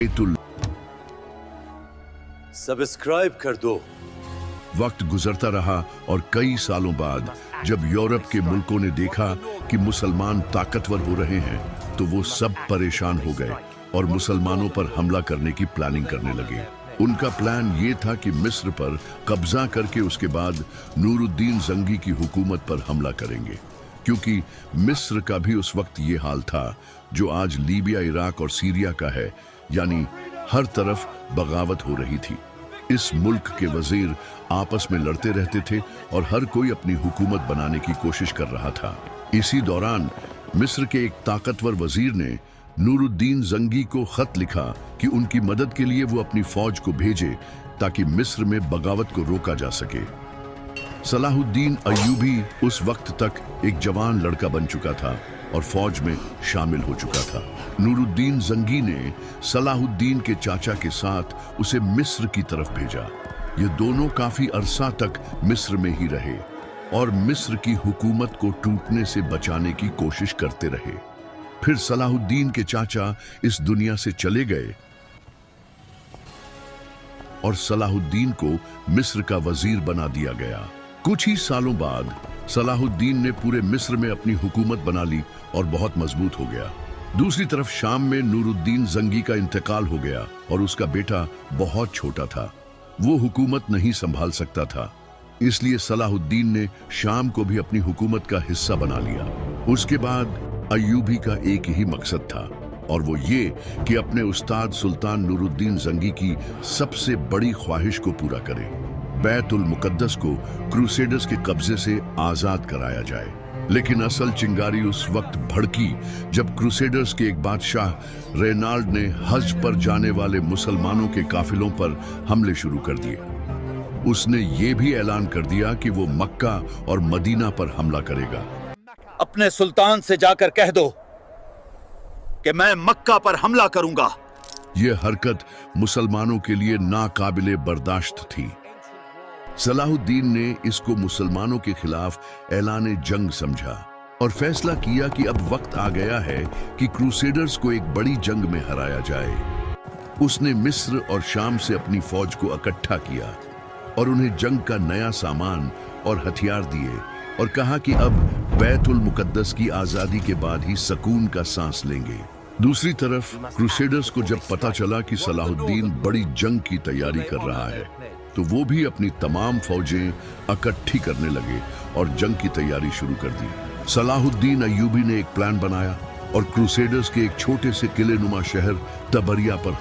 Betul. Subscribe कर दो। वक्त गुजरता रहा और कई सालों बाद जब यूरोप के मुल्कों ने देखा कि मुसलमान ताकतवर हो रहे हैं तो वो सब परेशान हो गए और मुसलमानों पर हमला करने की प्लानिंग करने लगे। उनका प्लान ये था कि मिस्र पर कब्जा करके उसके बाद नूरुद्दीन जंगी की हुकूमत पर हमला करेंगे, क्योंकि मिस्र का भी उस वक्त ये हाल था जो आज लीबिया, इराक और सीरिया का है, यानी हर तरफ बगावत हो रही थी। इस मुल्क के वजीर आपस में लड़ते रहते थे और हर कोई अपनी हुकूमत बनाने की कोशिश कर रहा था। इसी दौरान मिस्र के एक ताकतवर वजीर ने नूरुद्दीन जंगी को खत लिखा कि उनकी मदद के लिए वो अपनी फौज को भेजे ताकि मिस्र में बगावत को रोका जा सके। सलाहुद्दीन अय्यूबी उस वक्त तक एक जवान लड़का बन चुका था और फौज में शामिल हो चुका था। नूरुद्दीन जंगी ने सलाहुद्दीन के चाचा के साथ उसे मिस्र की तरफ भेजा। ये दोनों काफी अरसा तक मिस्र में ही रहे और मिस्र की हुकूमत को टूटने से बचाने की कोशिश करते रहे। फिर सलाहुद्दीन के चाचा इस दुनिया से चले गए और सलाहुद्दीन को मिस्र का वजीर बना दिया गया। कुछ ही सालों बाद सलाहुद्दीन ने पूरे मिस्र में अपनी हुकूमत बना ली और बहुत मजबूत हो गया। दूसरी तरफ शाम में नूरुद्दीन जंगी का इंतकाल हो गया और उसका बेटा बहुत छोटा था, वो हुकूमत नहीं संभाल सकता था, इसलिए सलाहुद्दीन ने शाम को भी अपनी हुकूमत का हिस्सा बना लिया। उसके बाद अय्यूबी का एक ही मकसद था और वो ये कि अपने उस्ताद सुल्तान नूरुद्दीन जंगी की सबसे बड़ी ख्वाहिश को पूरा करे, बैतुल मुकद्दस को क्रूसेडर्स के कब्जे से आजाद कराया जाए। लेकिन असल चिंगारी उस वक्त भड़की जब क्रूसेडर्स के एक बादशाह रेनाल्ड ने हज पर जाने वाले मुसलमानों के काफिलों पर हमले शुरू कर दिए। उसने ये भी ऐलान कर दिया कि वो मक्का और मदीना पर हमला करेगा। अपने सुल्तान से जाकर कह दो कि मैं मक्का पर हमला करूंगा। ये हरकत मुसलमानों के लिए नाकाबिले बर्दाश्त थी। सलाहुद्दीन ने इसको मुसलमानों के खिलाफ ऐलान जंग समझा और फैसला किया कि अब वक्त आ गया है कि क्रूसेडर्स को एक बड़ी जंग में हराया जाए। उसने मिस्र और शाम से अपनी फौज को इकट्ठा किया और उन्हें जंग का नया सामान और हथियार दिए और कहा कि अब बैतुल मुकद्दस की आजादी के बाद ही सुकून का सांस लेंगे। दूसरी तरफ क्रूसेडर्स को जब पता चला कि सलाहुद्दीन बड़ी जंग की तैयारी कर रहा है तो वो भी अपनी तमाम फौजें इकट्ठी करने लगे और जंग की तैयारी शुरू कर दी। सलाहुद्दीन अय्यूबी ने एक प्लान बनाया और क्रूसेडर्स के एक छोटे से किले नुमा शहर तबरिया पर